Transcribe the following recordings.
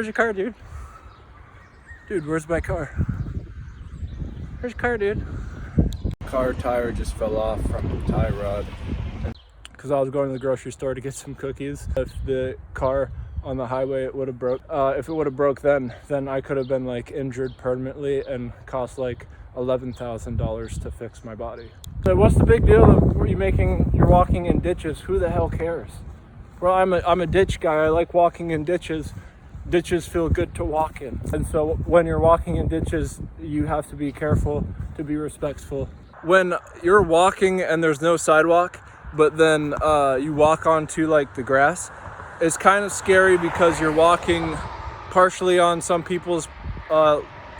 Where's your car, dude? Dude, where's my car? Where's your car, dude? Car tire just fell off from the tie rod. Because I was going to the grocery store to get some cookies. If the car on the highway, it would have broke. If it would have broke then I could have been like injured permanently and cost like $11,000 to fix my body. So what's the big deal of you're walking in ditches? Who the hell cares? Well, I'm a ditch guy. I like walking in ditches. Ditches feel good to walk in. And so when you're walking in ditches, you have to be careful, to be respectful. When you're walking and there's no sidewalk, but then you walk onto like the grass, it's kind of scary because you're walking partially on some people's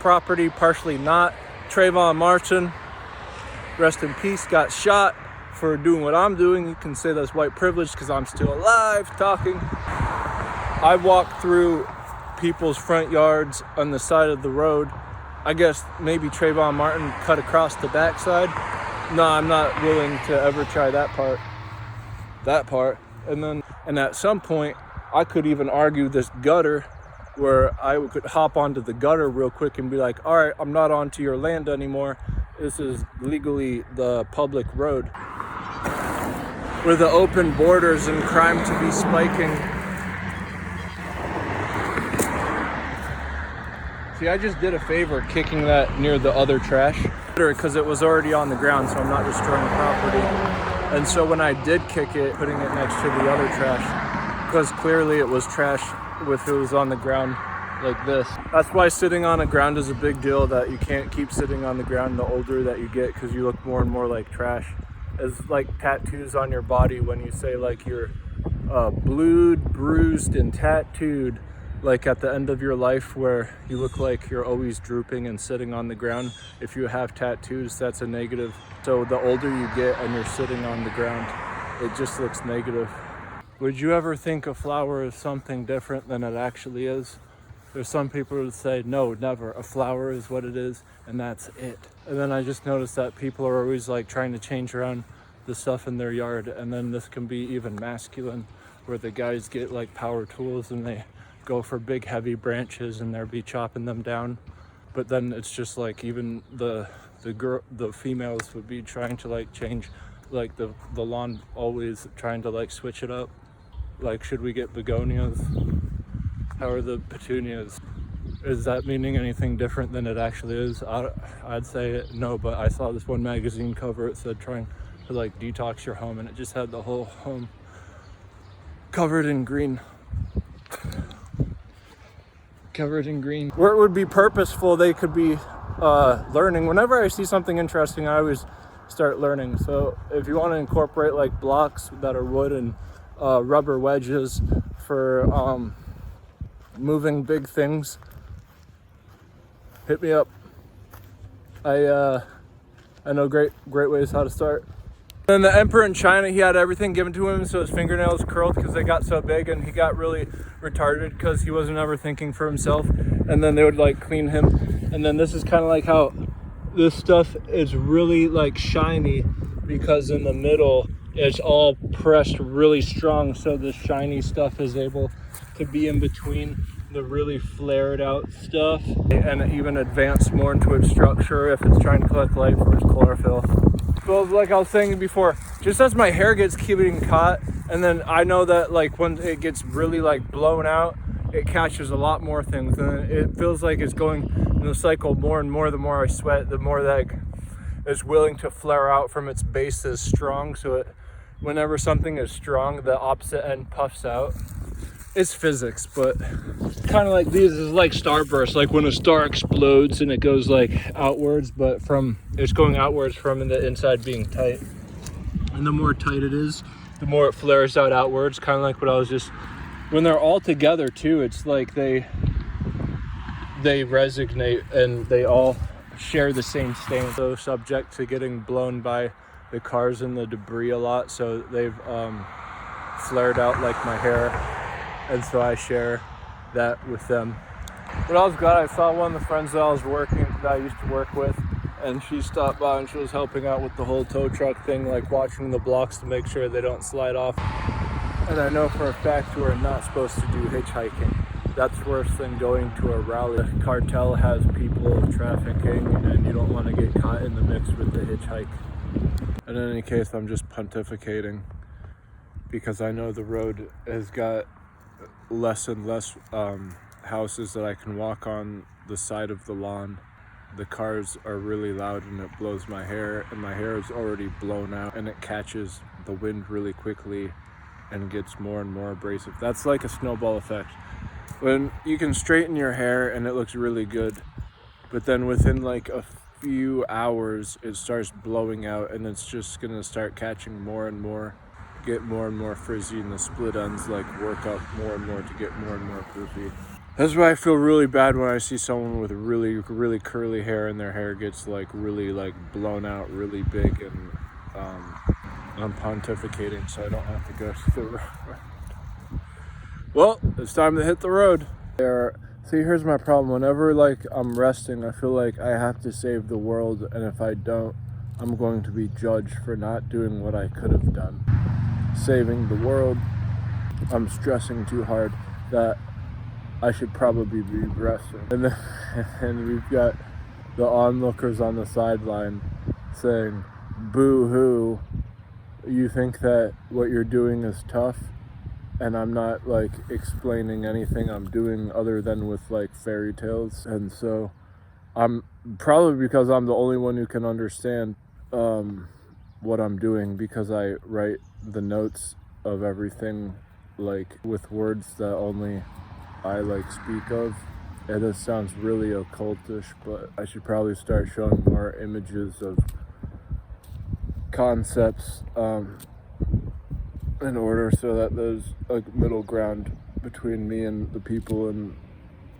property, partially not. Trayvon Martin, rest in peace, got shot for doing what I'm doing. You can say that's white privilege because I'm still alive talking. I walk through people's front yards on the side of the road. I guess maybe Trayvon Martin cut across the backside. No, I'm not willing to ever try that part. And at some point, I could even argue this gutter where I could hop onto the gutter real quick and be like, all right, I'm not onto your land anymore. This is legally the public road. With the open borders and crime to be spiking. See, I just did a favor kicking that near the other trash because it was already on the ground, so I'm not destroying property. And so when I did kick it, putting it next to the other trash, because clearly it was trash if it was on the ground like this. That's why sitting on the ground is a big deal, that you can't keep sitting on the ground the older that you get, because you look more and more like trash. It's like tattoos on your body when you say like you're blued, bruised, and tattooed, like at the end of your life where you look like you're always drooping and sitting on the ground. If you have tattoos, that's a negative. So the older you get and you're sitting on the ground, it just looks negative. Would you ever think a flower is something different than it actually is? There's some people who say, no, never. A flower is what it is, and that's it. And then I just noticed that people are always like trying to change around the stuff in their yard. And then this can be even masculine, where the guys get like power tools and they go for big heavy branches and they'll be chopping them down. But then it's just like even the females would be trying to like change like the lawn, always trying to like switch it up. Like, should we get begonias? How are the petunias? Is that meaning anything different than it actually is? I'd say no, but I saw this one magazine cover. It said trying to like detox your home, and it just had the whole home covered in green. Covered in green. Where it would be purposeful, they could be learning. Whenever I see something interesting, I always start learning. So if you want to incorporate like blocks that are wood and rubber wedges for moving big things, hit me up. I know great ways how to start. And the emperor in China, he had everything given to him, so his fingernails curled because they got so big, and he got really retarded because he wasn't ever thinking for himself. And then they would like clean him. And then this is kind of like how this stuff is really like shiny, because in the middle it's all pressed really strong, so the shiny stuff is able to be in between the really flared out stuff, and even advance more into its structure if it's trying to collect light from its chlorophyll. So like I was saying before, just as my hair gets keeping caught, and then I know that like when it gets really like blown out, it catches a lot more things, and it feels like it's going in a cycle more and more. The more I sweat, the more that it's willing to flare out from its base is strong. So whenever something is strong, the opposite end puffs out. It's physics, but kind of like these is like starbursts, like when a star explodes and it goes like outwards, but it's going outwards from the inside being tight. And the more tight it is, the more it flares out outwards, kind of like what I was just, when they're all together too, it's like they resonate and they all share the same stain. So subject to getting blown by the cars and the debris a lot, so they've flared out like my hair, and so I share that with them. But I was glad I saw one of the friends that I used to work with, and she stopped by and she was helping out with the whole tow truck thing, like watching the blocks to make sure they don't slide off. And I know for a fact you are not supposed to do hitchhiking. That's worse than going to a rally. The cartel has people trafficking, and you don't want to get caught in the mix with the hitchhike. In any case, I'm just pontificating because I know the road has got less and less houses that I can walk on the side of the lawn. The cars are really loud and it blows my hair, and my hair is already blown out, and it catches the wind really quickly and gets more and more abrasive. That's like a snowball effect. When you can straighten your hair and it looks really good, but then within like a few hours it starts blowing out, and it's just gonna start catching more and more, get more and more frizzy, and the split ends like work up more and more to get more and more poofy. That's why I feel really bad when I see someone with really, really curly hair and their hair gets like really like blown out really big, and I'm pontificating so I don't have to go to the road. Well, it's time to hit the road. See, here's my problem. Whenever like I'm resting, I feel like I have to save the world, and if I don't, I'm going to be judged for not doing what I could have done. Saving the world, I'm stressing too hard that I should probably be resting. And we've got the onlookers on the sideline saying, boo-hoo, you think that what you're doing is tough? And I'm not like explaining anything I'm doing other than with like fairy tales. And so I'm probably, because I'm the only one who can understand what I'm doing, because I write the notes of everything like with words that only I like speak of. And this sounds really occultish, but I should probably start showing more images of concepts in order so that there's a middle ground between me and the people in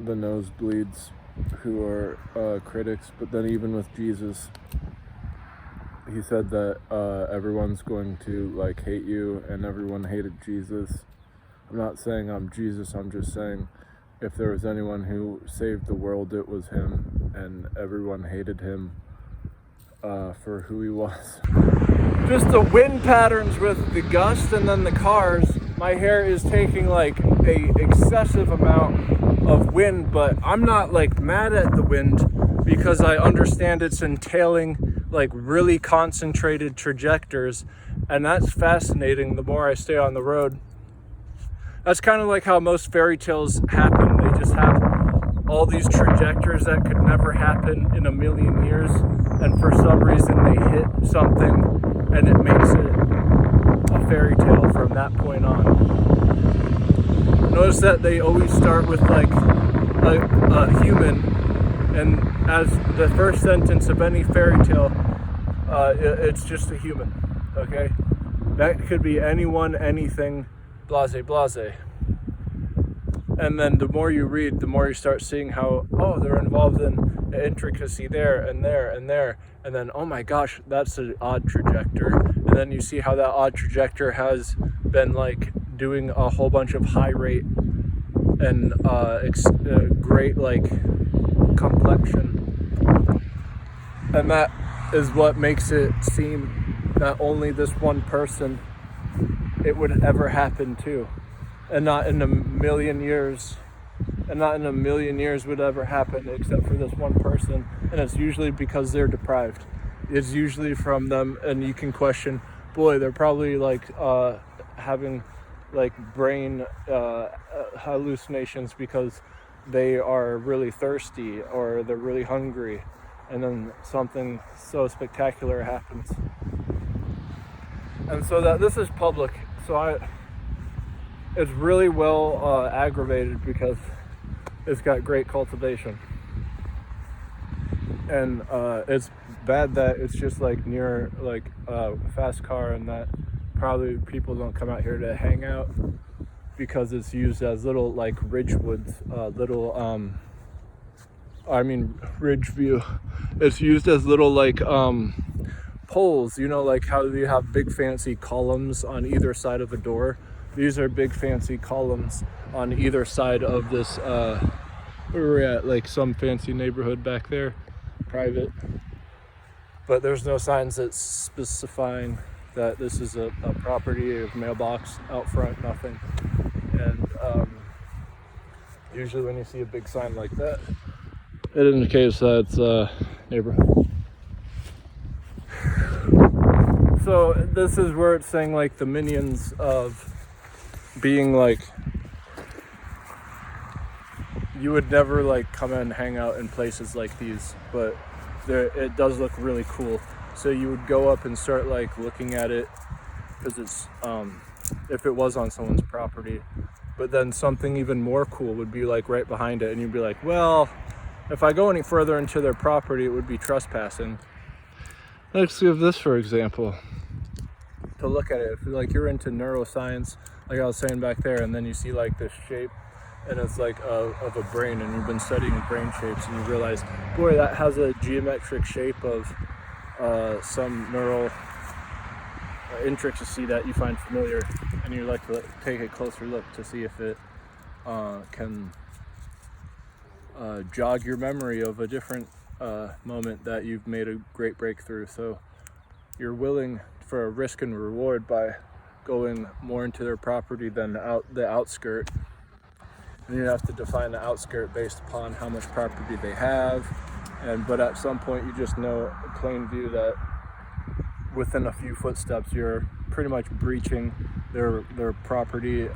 the nosebleeds who are critics. But then even with Jesus, he said that everyone's going to like hate you, and everyone hated Jesus. I'm not saying I'm Jesus, I'm just saying if there was anyone who saved the world, it was him, and everyone hated him for who he was. Just the wind patterns with the gust and then the cars, my hair is taking like a excessive amount of wind, but I'm not like mad at the wind because I understand it's entailing like really concentrated trajectories, and that's fascinating the more I stay on the road. That's kind of like how most fairy tales happen. They just have all these trajectories that could never happen in a million years, and for some reason they hit something and it makes it a fairy tale from that point on. Notice that they always start with like a human, and as the first sentence of any fairy tale, it's just a human, okay? That could be anyone, anything, blase, blase. And then the more you read, the more you start seeing how, oh, they're involved in the intricacy there and there and there. And then, oh my gosh, that's an odd trajectory. And then you see how that odd trajectory has been like doing a whole bunch of high rate and great like complexion. And that is what makes it seem that only this one person it would ever happen to. And not in a million years. And not in a million years would ever happen except for this one person. And it's usually because they're deprived. It's usually from them, and you can question, boy, they're probably like having like brain hallucinations because they are really thirsty or they're really hungry, and then something so spectacular happens. And so that this is public, so it's really well aggravated because it's got great cultivation. And it's bad that it's just like near like a fast car, and that probably people don't come out here to hang out because it's used as little like Ridgewoods, Ridgeview. It's used as little like poles, you know, like how you have big fancy columns on either side of a door. These are big fancy columns on either side of this, where we're at, like some fancy neighborhood back there, private. But there's no signs that specifying that this is a property of mailbox out front, nothing. And Usually when you see a big sign like that, it indicates that it's a neighborhood. So this is where it's saying like the minions of being like, you would never like come and hang out in places like these, but it does look really cool. So you would go up and start like looking at it, because it's if it was on someone's property. But then something even more cool would be like right behind it, and you'd be like, well, if I go any further into their property, it would be trespassing. Let's give this for example. To look at it, if like you're into neuroscience, like I was saying back there, and then you see like this shape, and it's like of a brain, and you've been studying brain shapes, and you realize, boy, that has a geometric shape of some neural intricacy that you find familiar, and you like to take a closer look to see if it can jog your memory of a different moment that you've made a great breakthrough. So you're willing for a risk and reward by going more into their property than the outskirt. And you have to define the outskirt based upon how much property they have. But at some point you just know in plain view that within a few footsteps you're pretty much breaching their property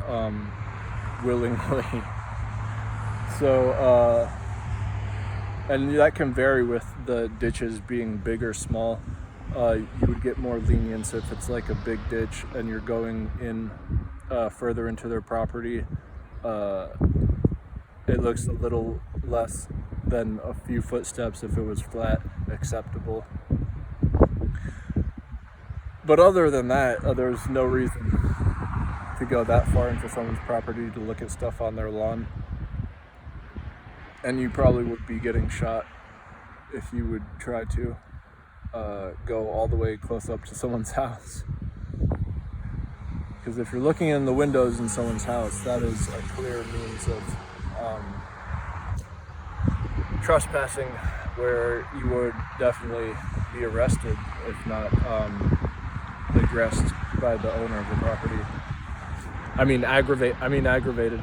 willingly. So and that can vary with the ditches being big or small. You would get more lenience if it's like a big ditch and you're going in further into their property. It looks a little less than a few footsteps. If it was flat, acceptable. But other than that, there's no reason to go that far into someone's property to look at stuff on their lawn. And you probably would be getting shot if you would try to go all the way close up to someone's house. Because if you're looking in the windows in someone's house, that is a clear means of trespassing, where you would definitely be arrested, if not aggressed by the owner of the property. I mean aggravated.